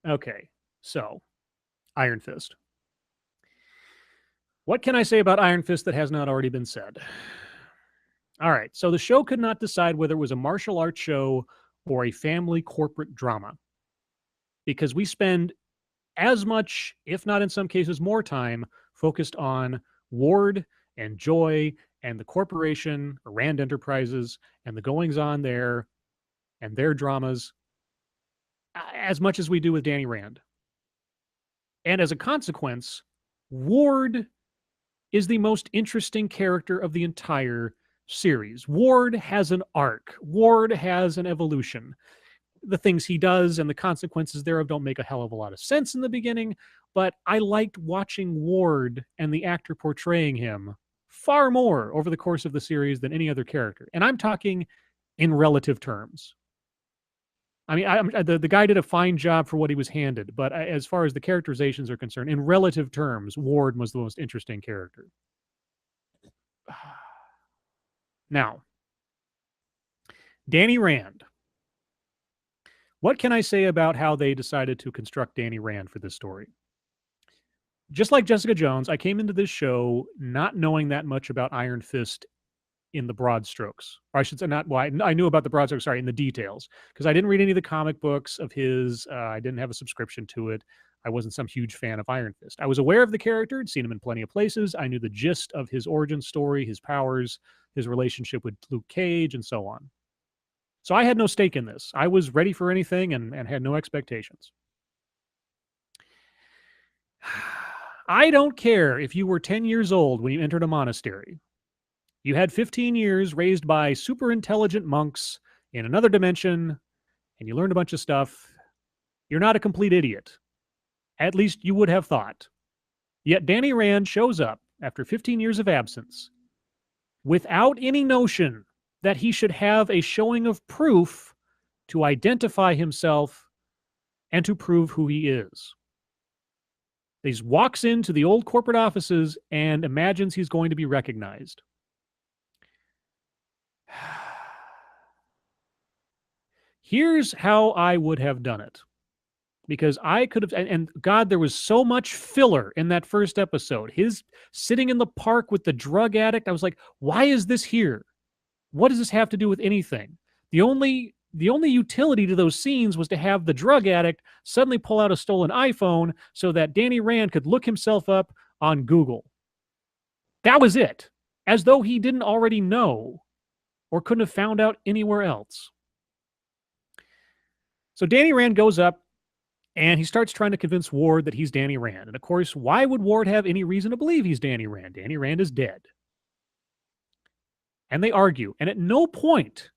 Okay, so Iron Fist. What can I say about Iron Fist that has not already been said? All right, so the show could not decide whether it was a martial arts show or a family corporate drama because we spend as much, if not in some cases more time, focused on Ward and Joy and the corporation, Rand Enterprises, and the goings on there and their dramas as much as we do with Danny Rand. And as a consequence, Ward is the most interesting character of the entire series. Ward has an arc. Ward has an evolution. The things he does and the consequences thereof don't make a hell of a lot of sense in the beginning, but I liked watching Ward and the actor portraying him far more over the course of the series than any other character. And I'm talking in relative terms. I mean, the guy did a fine job for what he was handed, but as far as the characterizations are concerned, in relative terms, Ward was the most interesting character. Now, Danny Rand. What can I say about how they decided to construct Danny Rand for this story? Just like Jessica Jones, I came into this show not knowing that much about Iron Fist in the broad strokes. Or I should say not, well, I knew about the broad strokes, sorry, in the details. Because I didn't read any of the comic books of his. I didn't have a subscription to it. I wasn't some huge fan of Iron Fist. I was aware of the character, had seen him in plenty of places. I knew the gist of his origin story, his powers, his relationship with Luke Cage, and so on. So I had no stake in this. I was ready for anything and had no expectations. I don't care if you were 10 years old when you entered a monastery. You had 15 years raised by super intelligent monks in another dimension, and you learned a bunch of stuff. You're not a complete idiot. At least you would have thought. Yet Danny Rand shows up after 15 years of absence without any notion that he should have a showing of proof to identify himself and to prove who he is. He walks into the old corporate offices and imagines he's going to be recognized. Here's how I would have done it. Because I could have, and God, there was so much filler in that first episode. His sitting in the park with the drug addict. I was like, why is this here? What does this have to do with anything? The only utility to those scenes was to have the drug addict suddenly pull out a stolen iPhone so that Danny Rand could look himself up on Google. That was it. As though he didn't already know or couldn't have found out anywhere else. So Danny Rand goes up and he starts trying to convince Ward that he's Danny Rand. And of course, why would Ward have any reason to believe he's Danny Rand? Danny Rand is dead. And they argue. And at no point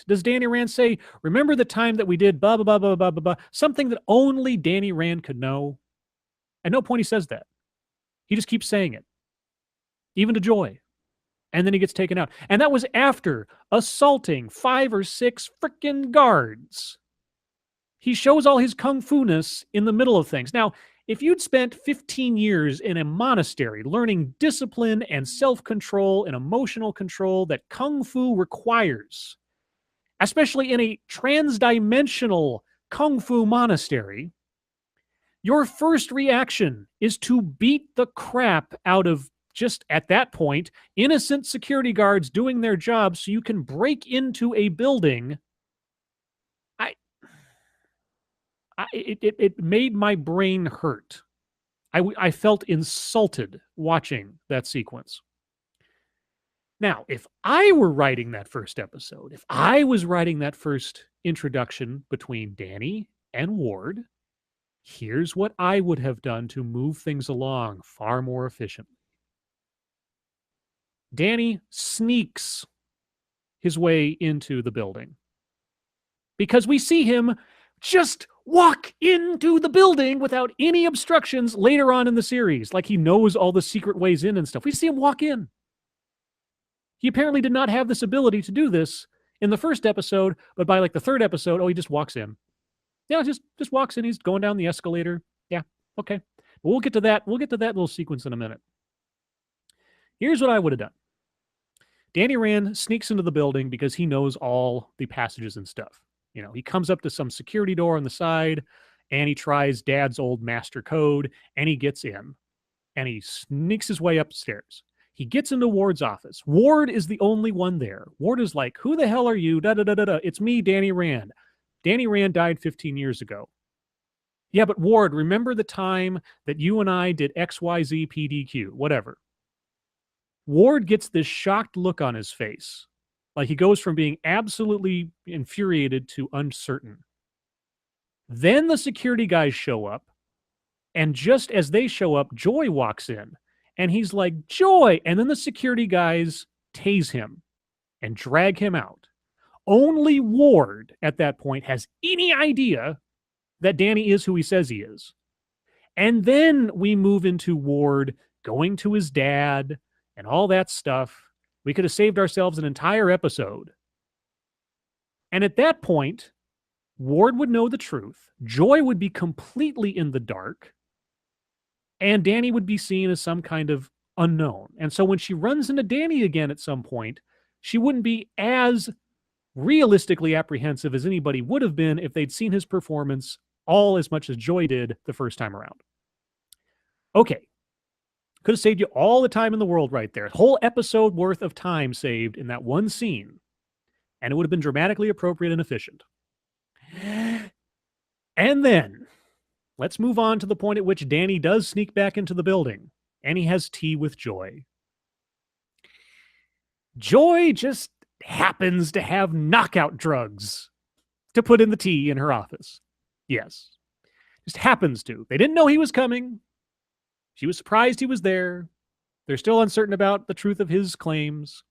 does Danny Rand say, remember the time that we did blah, blah, blah, blah, blah, blah, blah, something that only Danny Rand could know. At no point he says that. He just keeps saying it. Even to Joy. And then he gets taken out. And that was after assaulting 5 or 6 frickin' guards. He shows all his kung fu-ness in the middle of things. Now, if you'd spent 15 years in a monastery learning discipline and self-control and emotional control that kung fu requires, especially in a transdimensional kung fu monastery, your first reaction is to beat the crap out of, just at that point, innocent security guards doing their job so you can break into a building. It made my brain hurt. I felt insulted watching that sequence. Now, if I were writing that first episode, if I was writing that first introduction between Danny and Ward, here's what I would have done to move things along far more efficiently. Danny sneaks his way into the building because we see him just walk into the building without any obstructions later on in the series. Like he knows all the secret ways in and stuff. We see him walk in. He apparently did not have this ability to do this in the first episode, but by like the third episode, he just walks in. Yeah, just walks in. He's going down the escalator. Yeah, okay. We'll get to that. We'll get to that little sequence in a minute. Here's what I would have done. Danny Rand sneaks into the building because he knows all the passages and stuff. You know, he comes up to some security door on the side, and he tries Dad's old master code, and he gets in, and he sneaks his way upstairs. He gets into Ward's office. Ward is the only one there. Ward is like, "Who the hell are you? Da da da da da. It's me, Danny Rand. Danny Rand died 15 years ago." "Yeah, but Ward, remember the time that you and I did XYZ PDQ, whatever." Ward gets this shocked look on his face. Like he goes from being absolutely infuriated to uncertain. Then the security guys show up. And just as they show up, Joy walks in. And he's like, "Joy!" And then the security guys tase him and drag him out. Only Ward at that point has any idea that Danny is who he says he is. And then we move into Ward going to his dad and all that stuff. We could have saved ourselves an entire episode. And at that point, Ward would know the truth. Joy would be completely in the dark. And Danny would be seen as some kind of unknown. And so when she runs into Danny again at some point, she wouldn't be as realistically apprehensive as anybody would have been if they'd seen his performance all as much as Joy did the first time around. Okay. Could have saved you all the time in the world right there. Whole episode worth of time saved in that one scene. And it would have been dramatically appropriate and efficient. And then, let's move on to the point at which Danny does sneak back into the building. And he has tea with Joy. Joy just happens to have knockout drugs to put in the tea in her office. Yes. Just happens to. They didn't know he was coming. She was surprised he was there. They're still uncertain about the truth of his claims.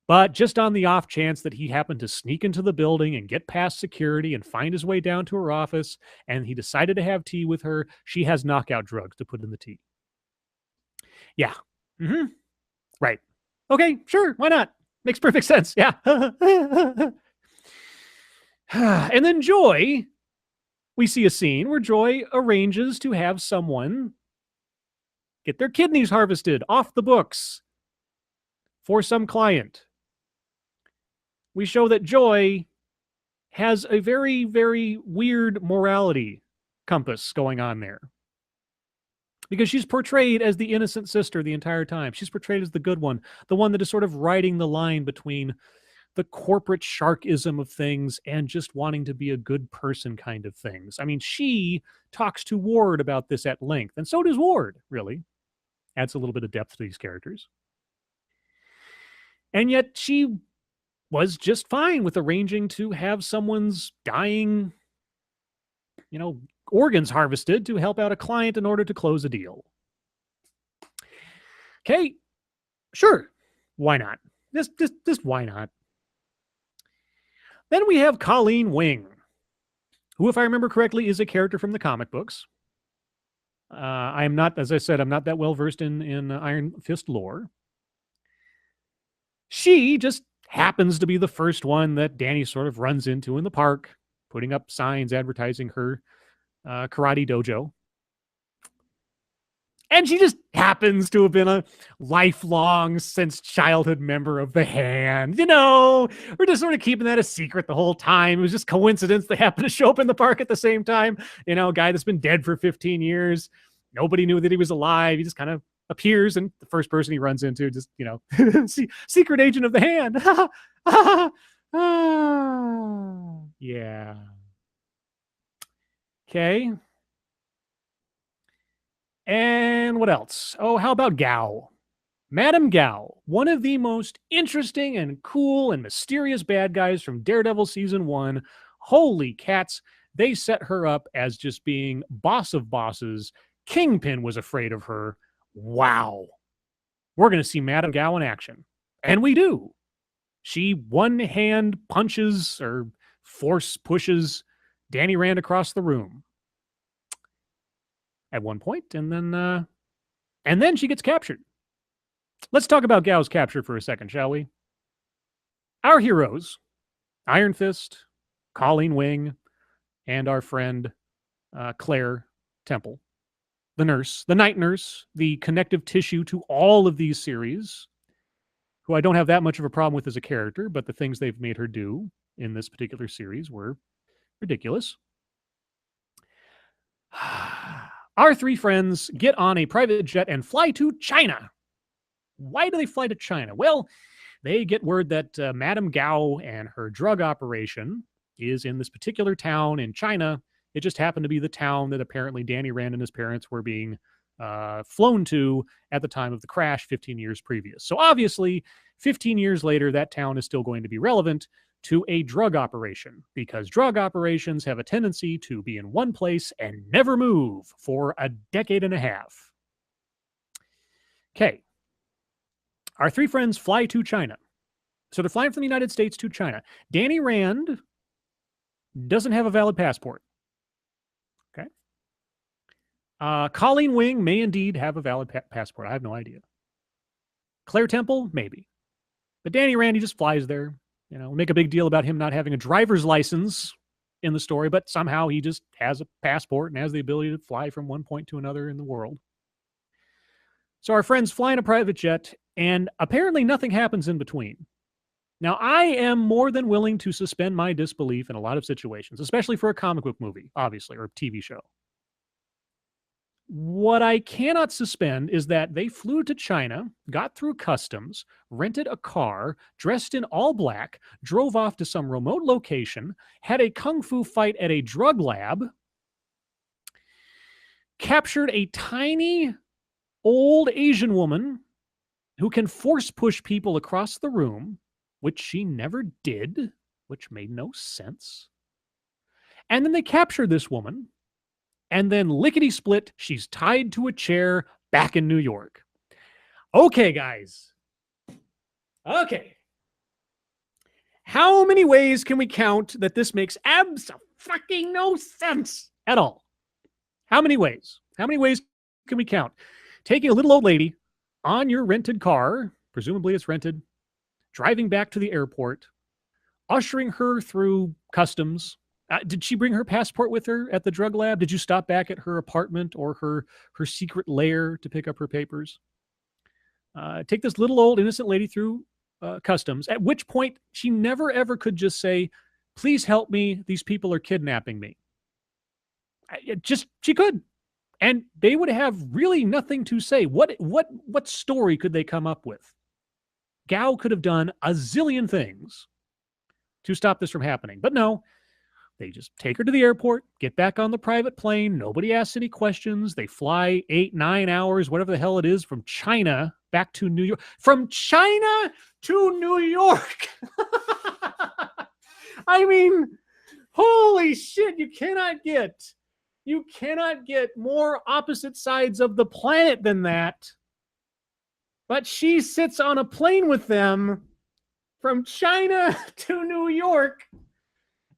But just on the off chance that he happened to sneak into the building and get past security and find his way down to her office, and he decided to have tea with her, she has knockout drugs to put in the tea. Yeah. Mm-hmm. Right. Okay, sure. Why not? Makes perfect sense. Yeah. And then Joy, we see a scene where Joy arranges to have someone get their kidneys harvested off the books for some client. We show that Joy has a very, very weird morality compass going on there. Because she's portrayed as the innocent sister the entire time. She's portrayed as the good one, the one that is sort of riding the line between the corporate sharkism of things and just wanting to be a good person kind of things. I mean, she talks to Ward about this at length, and so does Ward, really. Adds a little bit of depth to these characters. And yet she was just fine with arranging to have someone's dying, organs harvested to help out a client in order to close a deal. Okay, sure. Why not? Just why not? Then we have Colleen Wing, who, if I remember correctly, is a character from the comic books. I am not, as I said, I'm not that well versed in Iron Fist lore. She just happens to be the first one that Danny sort of runs into in the park, putting up signs advertising her karate dojo. And she just happens to have been a lifelong, since childhood member of the Hand. We're just sort of keeping that a secret the whole time. It was just coincidence they happened to show up in the park at the same time. A guy that's been dead for 15 years. Nobody knew that he was alive. He just kind of appears, and the first person he runs into just, secret agent of the Hand. Yeah. Okay. And what else? Oh, how about Gao? Madame Gao, one of the most interesting and cool and mysterious bad guys from Daredevil Season 1. Holy cats, they set her up as just being boss of bosses. Kingpin was afraid of her. Wow. We're going to see Madame Gao in action. And we do. She one-hand punches or force pushes Danny Rand across the room at one point, and then she gets captured. Let's talk about Gao's capture for a second, shall we? Our heroes, Iron Fist, Colleen Wing, and our friend Claire Temple, the nurse, the night nurse, the connective tissue to all of these series, who I don't have that much of a problem with as a character, but the things they've made her do in this particular series were ridiculous. Our three friends get on a private jet and fly to China. Why do they fly to China? Well, they get word that Madame Gao and her drug operation is in this particular town in China. It just happened to be the town that apparently Danny Rand and his parents were being flown to at the time of the crash 15 years previous. So obviously, 15 years later, that town is still going to be relevant to a drug operation, because drug operations have a tendency to be in one place and never move for a decade and a half. Okay. Our three friends fly to China. So they're flying from the United States to China. Danny Rand doesn't have a valid passport. Okay. Colleen Wing may indeed have a valid passport. I have no idea. Claire Temple, maybe. But Danny Rand, he just flies there. You know, make a big deal about him not having a driver's license in the story, but somehow he just has a passport and has the ability to fly from one point to another in the world. So our friends fly in a private jet, and apparently nothing happens in between. Now, I am more than willing to suspend my disbelief in a lot of situations, especially for a comic book movie, obviously, or a TV show. What I cannot suspend is that they flew to China, got through customs, rented a car, dressed in all black, drove off to some remote location, had a kung fu fight at a drug lab, captured a tiny old Asian woman who can force push people across the room, which she never did, which made no sense. And then they captured this woman, and then lickety-split, she's tied to a chair back in New York. Okay, guys. Okay. How many ways can we count that this makes fucking no sense at all? How many ways? How many ways can we count? Taking a little old lady on your rented car, presumably it's rented, driving back to the airport, ushering her through customs. Did she bring her passport with her at the drug lab? Did you stop back at her apartment or her secret lair to pick up her papers? Take this little old innocent lady through customs, at which point she never ever could just say, please help me, these people are kidnapping me. She could. And they would have really nothing to say. What story could they come up with? Gao could have done a zillion things to stop this from happening. But no, they just take her to the airport, get back on the private plane. Nobody asks any questions. They fly 8-9 hours, whatever the hell it is, from China back to New York. From China to New York. I mean, holy shit, you cannot get more opposite sides of the planet than that. But she sits on a plane with them from China to New York,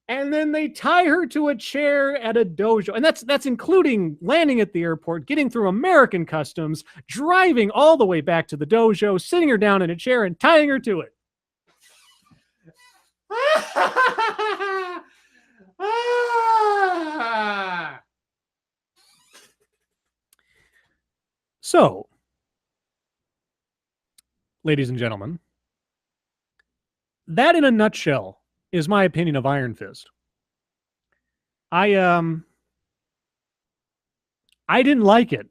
and then they tie her to a chair at a dojo. And that's including landing at the airport, getting through American customs, driving all the way back to the dojo, sitting her down in a chair and tying her to it. So, ladies and gentlemen, that in a nutshell is my opinion of Iron Fist. I didn't like it.